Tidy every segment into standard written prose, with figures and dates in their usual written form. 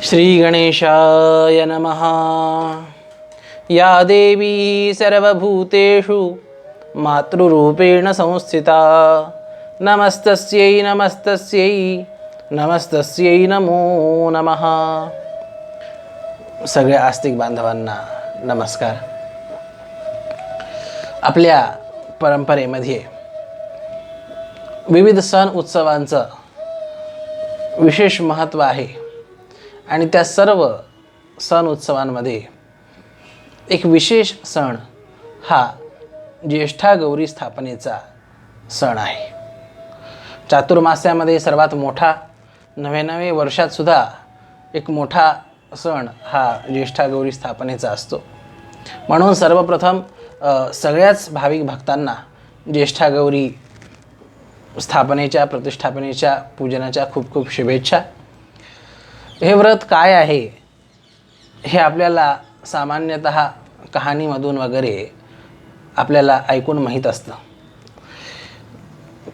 श्री गणेशाय नमः। या देवी सर्वभूतेषु मातृरूपेण संस्थिता नमस्तस्यै नमस्तस्यै नमस्तस्यै नमो नमः। सगळ्या आस्तिक बांधवांना नमस्कार। आपल्या परंपरेमध्ये विविध सण उत्सवांचं विशेष महत्त्व आहे आणि त्या सर्व सण उत्सवांमध्ये एक विशेष सण हा ज्येष्ठा गौरी स्थापनेचा सण आहे। चातुर्मास्यामध्ये सर्वात मोठा, नवे वर्षात सुद्धा एक मोठा सण हा ज्येष्ठा गौरी स्थापनेचा असतो। म्हणून सर्वप्रथम सगळ्याच भाविक भक्तांना ज्येष्ठा गौरी स्थापनेच्या, प्रतिष्ठापनेच्या, पूजनाच्या खूप खूप शुभेच्छा। हे व्रत काय आहे हे आपल्याला सामान्यतः कहाणीमधून वगैरे आपल्याला ऐकून माहीत असतं।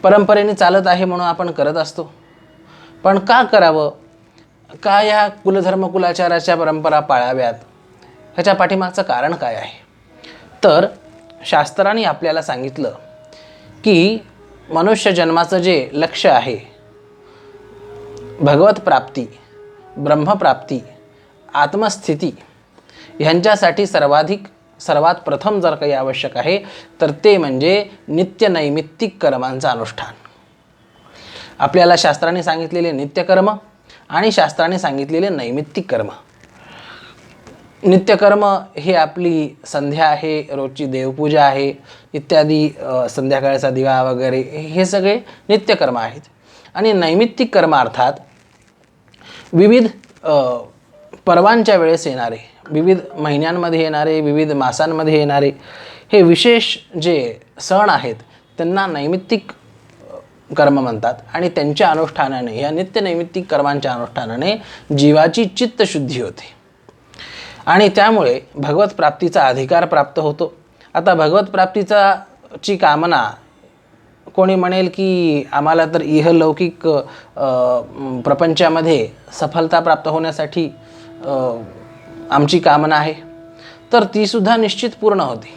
परंपरेने चालत आहे म्हणून आपण करत असतो। पण का करावं, का या कुलधर्म कुलाचाराच्या परंपरा पाळाव्यात, ह्याच्या पाठीमागचं कारण काय आहे? तर शास्त्रांनी आपल्याला सांगितलं की मनुष्य जन्माचं जे लक्ष्य आहे, भगवत प्राप्ती, ब्रह्मप्राप्ती, आत्मस्थिती, ह्यांच्यासाठी सर्वात प्रथम जर काही आवश्यक आहे तर ते म्हणजे नित्य नैमित्तिक कर्मांचं अनुष्ठान। आपल्याला शास्त्राने सांगितलेले नित्यकर्म आणि शास्त्राने सांगितलेले नैमित्तिक कर्म। नित्यकर्म हे आपली संध्या आहे, रोजची देवपूजा आहे, इत्यादी, संध्याकाळचा दिवा वगैरे, हे सगळे नित्यकर्म आहेत। आणि नैमित्तिक कर्म अर्थात विविध पर्वांच्या वेळेस येणारे, विविध महिन्यांमध्ये येणारे, विविध मासांमध्ये येणारे हे विशेष जे सण आहेत त्यांना नैमित्तिक कर्म म्हणतात। आणि त्यांच्या अनुष्ठानाने, या नित्य नैमित्तिक कर्मांच्या अनुष्ठानाने जीवाची चित्तशुद्धी होते आणि त्यामुळे भगवत प्राप्तीचा अधिकार प्राप्त होतो। आता भगवत प्राप्तीची कामना कोणी म्हणेल की आम्हाला तर इहलौकिक प्रपंचामध्ये सफलता प्राप्त होण्यासाठी आमची कामना आहे, तर तीसुद्धा निश्चित पूर्ण होते।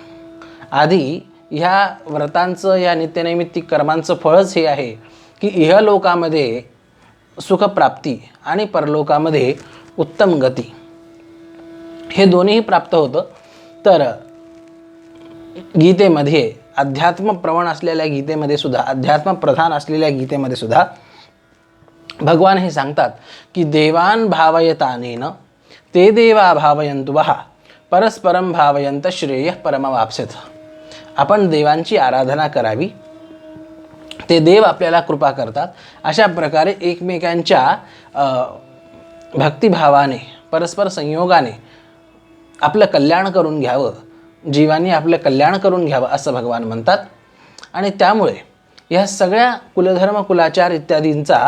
आधी ह्या व्रतांचं, या नित्यनैमित्तिक कर्मांचं फळच हे आहे की इहलोकामध्ये सुखप्राप्ती आणि परलोकामध्ये उत्तम गती हे दोन्हीही प्राप्त होतं। तर गीतेमध्ये, अध्यात्मप्रवण असलेल्या गीतेमध्ये सुद्धा, अध्यात्मप्रधान असलेल्या गीतेमध्ये सुद्धा भगवान हे सांगतात की देवान भावयतानेन ते देवा भावयन्तु वः परस्परं भावयन्त श्रेयः परमवाप्स्यथ। आपण देवांची आराधना करावी, ते देव आपल्याला कृपा करतात। अशा प्रकारे एकमेकांच्या भक्तिभावाने, परस्पर संयोगाने आपलं कल्याण करून घ्यावं, जीवांनी आपलं कल्याण करून घ्यावं असं भगवान म्हणतात। आणि त्यामुळे ह्या सगळ्या कुलधर्म, कुलाचार इत्यादींचा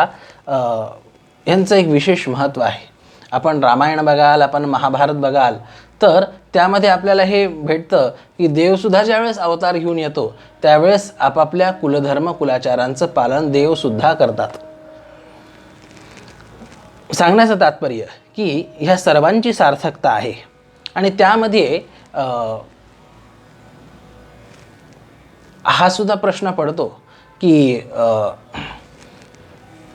यांचं एक विशेष महत्त्व आहे। आपण रामायण बघाल, आपण महाभारत बघाल, तर त्यामध्ये आपल्याला हे भेटतं की देवसुद्धा ज्यावेळेस अवतार घेऊन येतो त्यावेळेस आपापल्या कुलधर्म कुलाचारांचं पालन देवसुद्धा करतात। सांगण्याचं तात्पर्य की ह्या सर्वांची सार्थकता आहे आणि त्यामध्ये हा सुद्धा प्रश्न पडतो की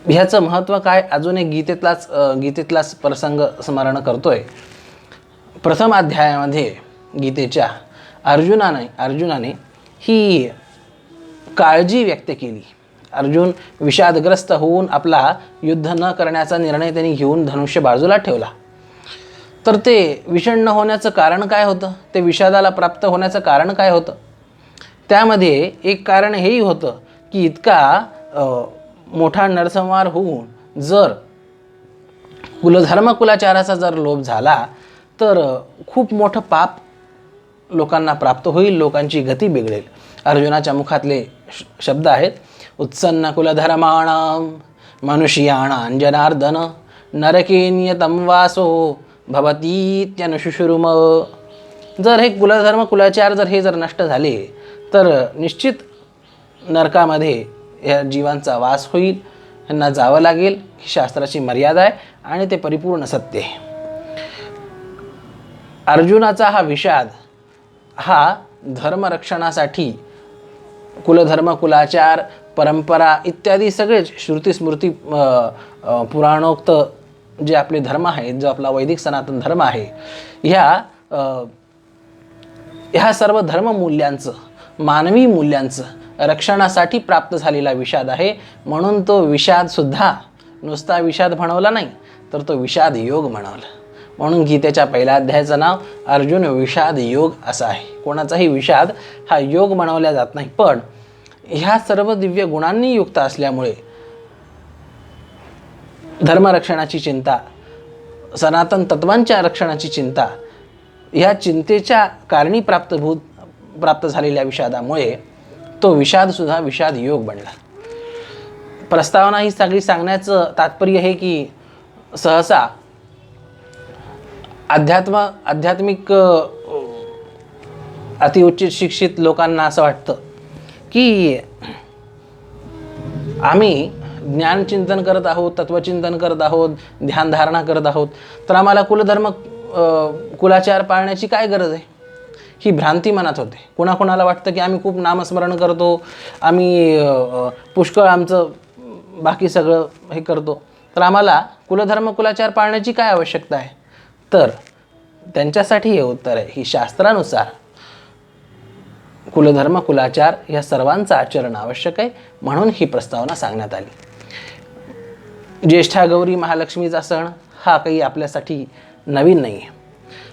ह्याचं महत्त्व काय? अजून एक गीतेतलाच प्रसंग स्मरण करतोय। प्रथम अध्यायामध्ये गीतेच्या अर्जुनाने ही काळजी व्यक्त केली। अर्जुन विषादग्रस्त होऊन आपला युद्ध न करण्याचा निर्णय त्यांनी घेऊन धनुष्य बाजूला ठेवला। तर ते विषण्ण होण्याचं कारण काय होतं? ते विषादाला प्राप्त होण्याचं कारण काय होतं? त्यामध्ये एक कारण हेही होतं की इतका मोठा नरसंहार होऊन जर कुलधर्म कुलाचाराचा जर लोप झाला तर खूप मोठं पाप लोकांना प्राप्त होईल, लोकांची गती बिघडेल। अर्जुनाच्या मुखातले शब्द आहेत, उत्सन्न कुलधर्माणां मनुष्याणां जनार्दन नरके नियतं वासो भवतीत्यनुशुश्रुम। जर हे कुलधर्म कुलाचार जर नष्ट झाले तर निश्चित नरकामध्ये या जीवांचा वास होईल, यांना जावं लागेल, ही शास्त्राची मर्यादा आहे आणि ते परिपूर्ण सत्य आहे. अर्जुनाचा हा विषाद हा धर्मरक्षणासाठी कुलधर्म, कुलाचार, परंपरा इत्यादी सगळेच श्रुतीस्मृती पुराणोक्त जे आपले धर्म आहेत, जो आपला वैदिक सनातन धर्म आहे, ह्या सर्व धर्ममूल्यांचं, मानवी मूल्यांचं रक्षणासाठी प्राप्त झालेला विषाद आहे. म्हणून तो विषादसुद्धा नुसता विषाद म्हणवला नाही, तर तो विषाद योग म्हणवला. म्हणून गीतेच्या पहिल्या अध्यायाचं नाव अर्जुन विषाद योग असं आहे. कोणाचाही विषाद हा योग म्हणवला जात नाही, पण ह्या सर्व दिव्य गुणांनी युक्त असल्यामुळे धर्मरक्षणाची चिंता, सनातन तत्वांच्या रक्षणाची चिंता, ह्या चिंतेच्या कारणी प्राप्त झालेल्या विषादामुळे तो विषादसुद्धा विषाद योग बनला. प्रस्तावना ही सगळी सांगण्याचं तात्पर्य हे की सहसा आध्यात्मिक अतिउच्च शिक्षित लोकांना असं वाटतं की आम्ही ज्ञानचिंतन करत आहोत, तत्वचिंतन करत आहोत, ध्यानधारणा करत आहोत, तर आम्हाला कुलधर्म कुलाचार पाळण्याची काय गरज आहे, ही भ्रांती मनात होते. कोणाकोणाला वाटतं की आम्ही खूप नामस्मरण करतो, आम्ही पुष्कळ आमचं बाकी सगळं हे करतो, तर आम्हाला कुलधर्म कुलाचार पाळण्याची काय आवश्यकता आहे. तर त्यांच्यासाठी हे उत्तर आहे, ही शास्त्रानुसार कुलधर्म कुलाचार या सर्वांचं आचरण आवश्यक आहे. म्हणून ही प्रस्तावना सांगण्यात आली. ज्येष्ठा गौरी महालक्ष्मीचा सण हा काही आपल्यासाठी नवीन नाही आहे.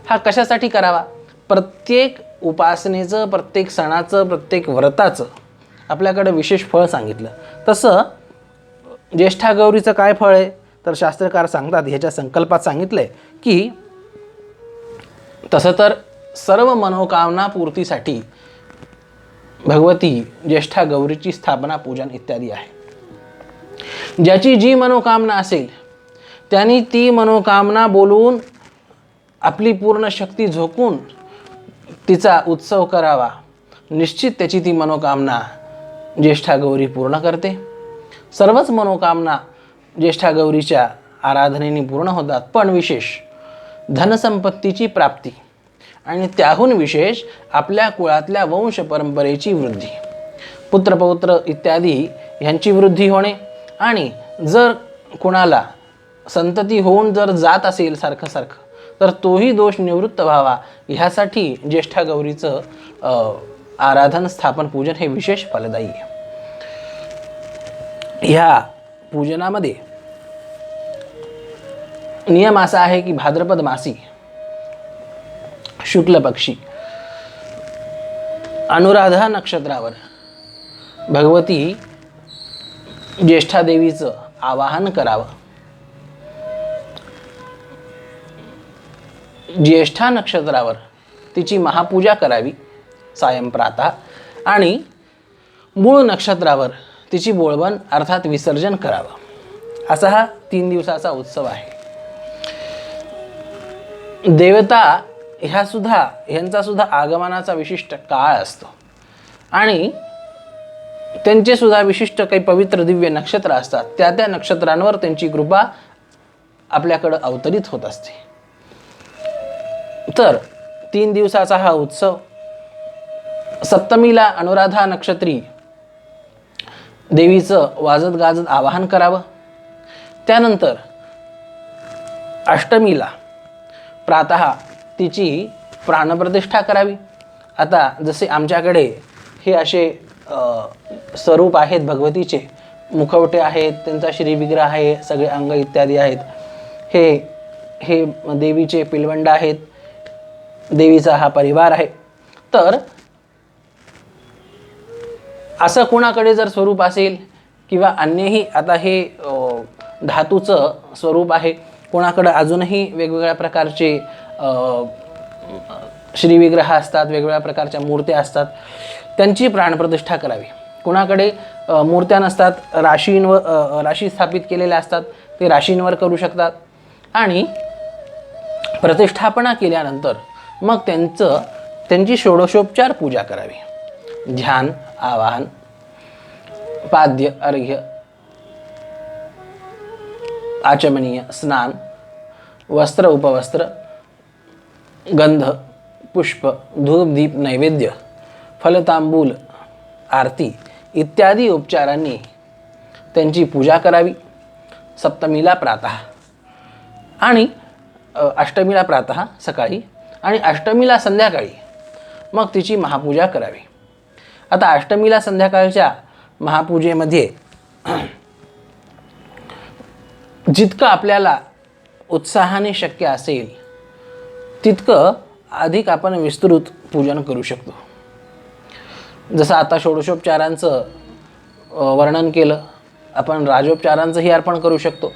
हा कशासाठी करावा? प्रत्येक उपासनेचं, प्रत्येक सणाचं, प्रत्येक व्रताचं आपल्याकडे विशेष फळ सांगितलं. तसं ज्येष्ठा गौरीचं काय फळ आहे तर शास्त्रकार सांगतात, ह्याच्या संकल्पात सांगितलं आहे की तसं तर सर्व मनोकामना पूर्तीसाठी भगवती ज्येष्ठा गौरीची स्थापना, पूजन इत्यादी आहे. ज्याची जी मनोकामना असेल त्यांनी ती मनोकामना बोलून आपली पूर्ण शक्ती झोकून तिचा उत्सव करावा. निश्चित त्याची ती मनोकामना ज्येष्ठा गौरी पूर्ण करते. सर्वच मनोकामना ज्येष्ठा गौरीच्या आराधनेने पूर्ण होतात, पण विशेष धनसंपत्तीची प्राप्ती आणि त्याहून विशेष आपल्या कुळातल्या वंश परंपरेची वृद्धी, पुत्रपौत्र इत्यादी ह्यांची वृद्धी होणे, आणि जर कुणाला संतती होऊन जर जात असेल सारखं तर तोही दोष निवृत्त व्हावा, ह्यासाठी ज्येष्ठा गौरीचं आराधन, स्थापन, पूजन हे विशेष फलदायी आहे. ह्या पूजनामध्ये नियम असा आहे की भाद्रपद मासी शुक्ल पक्षी अनुराधा नक्षत्रावर भगवती ज्येष्ठा देवीचं आवाहन करावं. ज्येष्ठा नक्षत्रावर तिची महापूजा करावी सायंप्रातः, आणि मूळ नक्षत्रावर तिची बोळवण अर्थात विसर्जन करावं. असा हा 3 दिवसाचा उत्सव आहे. देवता ह्यांचा सुद्धा आगमनाचा विशिष्ट काळ असतो आणि त्यांचे सुद्धा विशिष्ट काही पवित्र दिव्य नक्षत्र असतात. त्या नक्षत्रांवर त्यांची कृपा आपल्याकडं अवतरित होत असते. तर 3 दिवसाचा हा उत्सव, सप्तमीला अनुराधा नक्षत्री देवीचं वाजत गाजत आवाहन करावं. त्यानंतर अष्टमीला प्रातः तिची प्राणप्रतिष्ठा करावी. आता जसे आमच्याकडे हे असे स्वरूप आहेत भगवतीचे, मुखवटे आहेत, त्यांचा श्रीविग्रह आहे, सगळे अंग इत्यादी आहेत. हे देवीचे पिलवंड आहेत, देवीचा हा परिवार आहे. तर असं कोणाकडे जर स्वरूप असेल किंवा अन्यही, आता हे धातूचं स्वरूप आहे, कोणाकडे अजूनही वेगवेगळ्या प्रकारचे श्रीविग्रह असतात, वेगवेगळ्या प्रकारच्या मूर्त्या असतात, त्यांची प्राणप्रतिष्ठा करावी. कोणाकडे मूर्त्या नसतात, राशी स्थापित केलेल्या असतात, ते राशींवर करू शकतात. आणि प्रतिष्ठापना केल्यानंतर मग त्यांची षोडशोपचार पूजा करावी. ध्यान, आवाहन, पाद्य, अर्घ्य आचमनीय, स्नान, वस्त्र उपवस्त्र, गंध, पुष्प, धूप, दीप, नैवेद्य, फलतांबूल, आरती इत्यादी उपचारांनी त्यांची पूजा करावी. सप्तमीला प्रातः आणि अष्टमीला प्रातः सकाळी आणि अष्टमीला संध्याकाळी मग तिची महापूजा करावी. आता अष्टमीला संध्याकाळच्या महापूजेमध्ये जितकं आपल्याला उत्साहाने शक्य असेल तितकं अधिक आपण विस्तृत पूजन करू शकतो. जसं आता षोडशोपचारांचं वर्णन केलं, आपण राजोपचारांचंही अर्पण करू शकतो.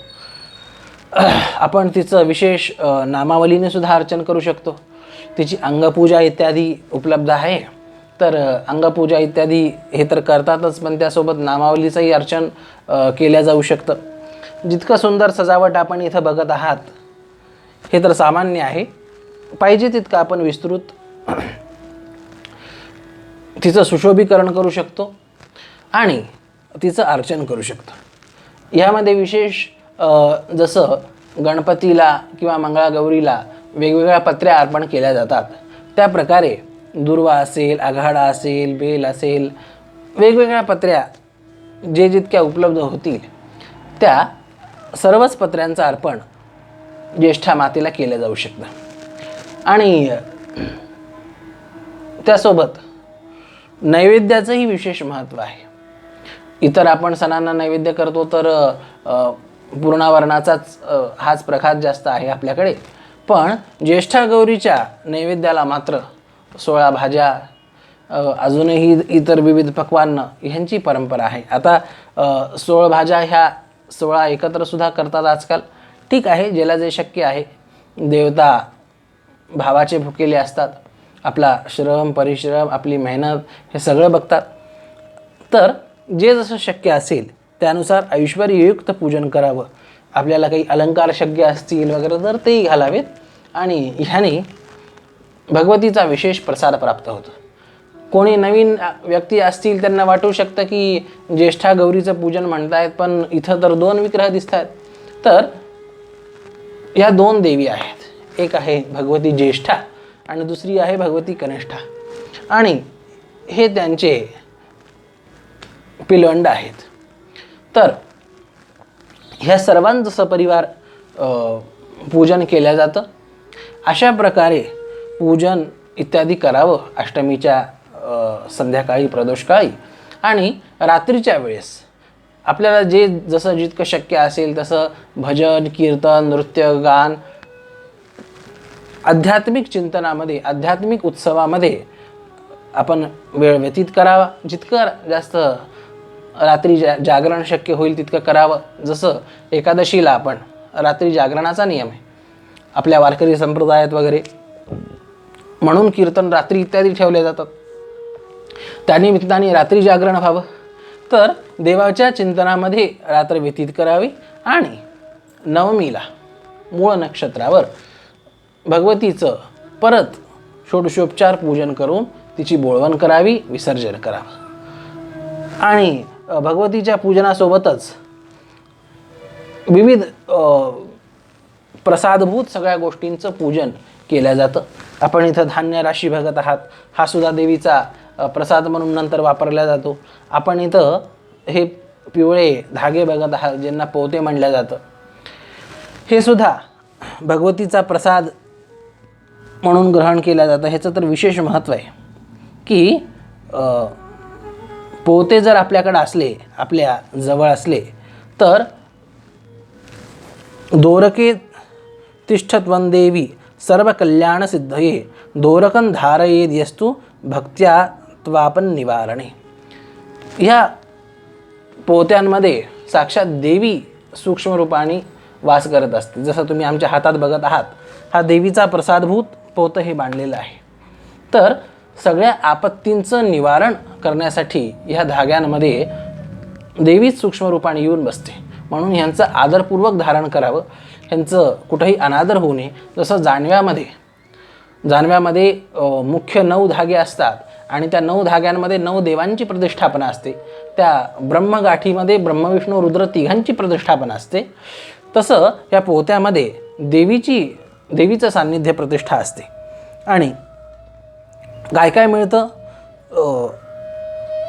आपण तिचं विशेष नामावलीने सुद्धा अर्चन करू शकतो. तिची अंगपूजा इत्यादी उपलब्ध आहे, तर अंगपूजा इत्यादी हे तर करतातच, पण त्यासोबत नामावलीचंही अर्चन केल्या जाऊ शकतं. जितकं सुंदर सजावट आपण इथं बघत आहात हे तर सामान्य आहे. पाहिजे तितकं आपण विस्तृत तिचं सुशोभीकरण करू शकतो आणि तिचं अर्चन करू शकतो. यामध्ये विशेष जसं गणपतीला किंवा मंगळागौरीला वेगवेगळ्या पत्र्या अर्पण केल्या जातात, त्या प्रकारे दुर्वा असेल, आघाडा असेल, बेल असेल, वेगवेगळ्या पत्र्या जे जितक्या उपलब्ध होतील त्या सर्वच पत्र्यांचं अर्पण ज्येष्ठा मातेला केलं जाऊ शकतं. आणि त्यासोबत नैवेद्याचंही विशेष महत्त्व आहे. इतर आपण सणांना नैवेद्य करतो तर पूर्णावरणाचाच हाच प्रकार जास्त आहे आपल्याकडे, पण ज्येष्ठा गौरीच्या नैवेद्याला मात्र 16 भाज्या, अजूनही इतर विविध पक्वान्न ह्यांची परंपरा आहे. आता 16 भाज्या ह्या 16 एकत्रसुद्धा करतात आजकाल. ठीक आहे, ज्याला जे शक्य आहे. देवता भावाचे भुकेले असतात, आपला श्रम परिश्रम आपली मेहनत हे सगळं बघतात. तर जे जसं शक्य असेल त्यानुसार ऐश्वर्ययुक्त पूजन करावं. आपल्याला काही अलंकार शक्य असतील वगैरे तर तेही घालावेत आणि ह्याने भगवतीचा विशेष प्रसाद प्राप्त होतो. कोणी नवीन व्यक्ती असतील त्यांना वाटू शकतं की ज्येष्ठा गौरीचं पूजन म्हणतायत, पण इथं तर 2 विग्रह दिसत आहेत. तर ह्या 2 देवी आहेत. एक आहे भगवती ज्येष्ठा आणि दुसरी आहे भगवती कनिष्ठा, आणि हे त्यांचे पिलवंड आहेत. तर ह्या सर्वांचं सपरिवार पूजन केलं जातं. अशा प्रकारे पूजन इत्यादी करावं अष्टमीच्या संध्याकाळी, प्रदोषकाळी आणि रात्रीच्या वेळेस. आपल्याला जे जसं जितकं शक्य असेल तसं भजन, कीर्तन, नृत्य, गान, आध्यात्मिक चिंतनामध्ये, आध्यात्मिक उत्सवामध्ये आपण वेळ व्यतीत करावा. जितकं जास्त रात्री जागरण शक्य होईल तितकं करावं. जसं एकादशीला आपण रात्री जागरणाचा नियम आहे आपल्या वारकरी संप्रदायात वगैरे, म्हणून कीर्तन रात्री इत्यादी ठेवले जातात. त्यानिमित्ताने रात्री जागरण व्हावं. तर देवाच्या चिंतनामध्ये रात्र व्यतीत करावी आणि नवमीला मूळ नक्षत्रावर भगवतीचं परत षोडशोपचार पूजन करून तिची बोळवण करावी, विसर्जन करावं. आणि भगवतीच्या पूजनासोबतच विविध प्रसादभूत सगळ्या गोष्टींचं पूजन केलं जातं. आपण इथं धान्य राशी बघत आहात, हा सुद्धा देवीचा प्रसाद म्हणून नंतर वापरला जातो. आपण इथं हे पिवळे धागे बघत आहात, ज्यांना पोते म्हणलं जातं, हे सुद्धा भगवतीचा प्रसाद म्हणून ग्रहण केलं जातं. ह्याचं तर विशेष महत्त्व आहे की पोते जर आपल्याकडे असले, आपल्या जवळ असले, तर दोरके तिष्ठत्वं देवी सर्व कल्याण सिद्धये दोरकं धारयेद यस्तु भक्त्या त्वापन निवारणे. ह्या पोत्यांमध्ये साक्षात देवी सूक्ष्म रूपाने वास करत असते. जसं तुम्ही आमच्या हातात बघत आहात, हा देवीचा प्रसादभूत पोतं हे बांधलेलं आहे. तर सगळ्या आपत्तींचं निवारण करण्यासाठी ह्या धाग्यांमध्ये देवीच सूक्ष्म रूपाने येऊन बसते. म्हणून ह्यांचं आदरपूर्वक धारण करावं, ह्यांचं कुठंही अनादर होऊ नये. जसं जानव्यामध्ये मुख्य 9 धागे असतात आणि त्या 9 धाग्यांमध्ये 9 देवांची प्रतिष्ठापना असते. त्या ब्रह्मगाठीमध्ये ब्रह्मविष्णू रुद्र तिघांची प्रतिष्ठापना असते. तसं या पोत्यामध्ये देवीचं सान्निध्य प्रतिष्ठा असते. आणि काय काय मिळतं?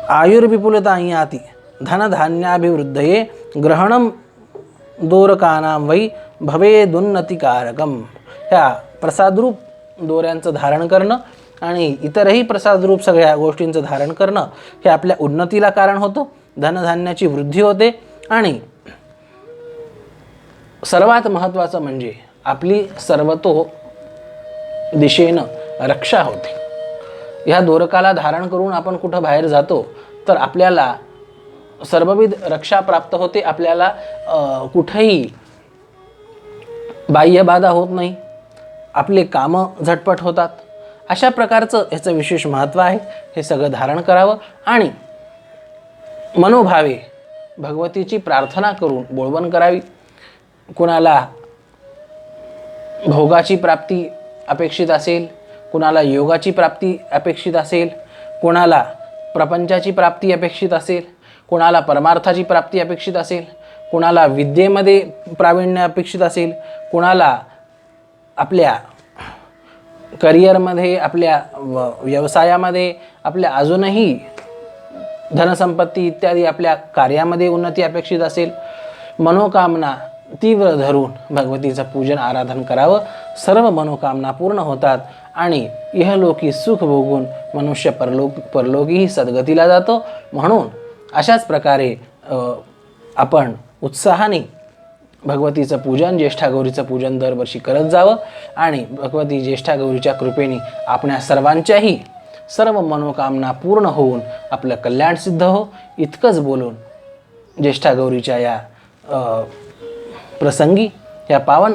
आयुर्विपुलता याती धनधान्याभिवृद्धये ग्रहणं दोरकानां वै भवेदुन्नतिकारकम. ह्या प्रसादरूप दोऱ्यांचं धारण करणं आणि इतरही प्रसादरूप सगळ्या गोष्टींचं धारण करणं हे आपल्या उन्नतीला कारण होतं, धनधान्याची वृद्धी होते आणि सर्वात महत्त्वाचं म्हणजे आपली सर्वतो दिशेनं रक्षा होते. ह्या दोरकाला धारण करून आपण कुठं बाहेर जातो तर आपल्याला सर्वविध रक्षा प्राप्त होते. आपल्याला कुठेही बाह्यबाधा होत नाही, आपले कामं झटपट होतात. अशा प्रकारचं ह्याचं विशेष महत्त्व आहे. हे सगळं धारण करावं आणि मनोभावे भगवतीची प्रार्थना करून बोळवण करावी. कुणाला भोगाची प्राप्ती अपेक्षित असेल, कुणाला योगाची प्राप्ती अपेक्षित असेल, कुणाला प्रपंचाची प्राप्ती अपेक्षित असेल, कुणाला परमार्थाची प्राप्ती अपेक्षित असेल, कुणाला विद्येमध्ये प्रावीण्य अपेक्षित असेल, कुणाला आपल्या करिअरमध्ये, आपल्या व्यवसायामध्ये, आपल्या अजूनही धनसंपत्ती इत्यादी आपल्या कार्यामध्ये उन्नती अपेक्षित असेल, मनोकामना तीव्र धरून भगवतीचं पूजन आराधन करावं. सर्व मनोकामना पूर्ण होतात आणि इहलोकी सुख भोगून मनुष्य परलोकीही सद्गतीला जातो. म्हणून अशाच प्रकारे आपण उत्साहाने भगवतीचं पूजन, ज्येष्ठा गौरीचं पूजन दरवर्षी करत जावं आणि भगवती ज्येष्ठा गौरीच्या कृपेने आपल्या सर्वांच्याही सर्व मनोकामना पूर्ण होऊन आपलं कल्याण सिद्ध हो. इतकंच बोलून ज्येष्ठा गौरीच्या या प्रसंगी, या पावन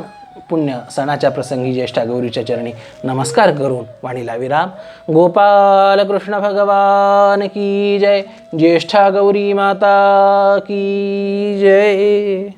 पुण्य सणाच्या प्रसंगी ज्येष्ठा गौरीच्या चरणी नमस्कार करून वाणीला विराम. गोपाल कृष्ण भगवान की जय. ज्येष्ठा गौरी माता की जय.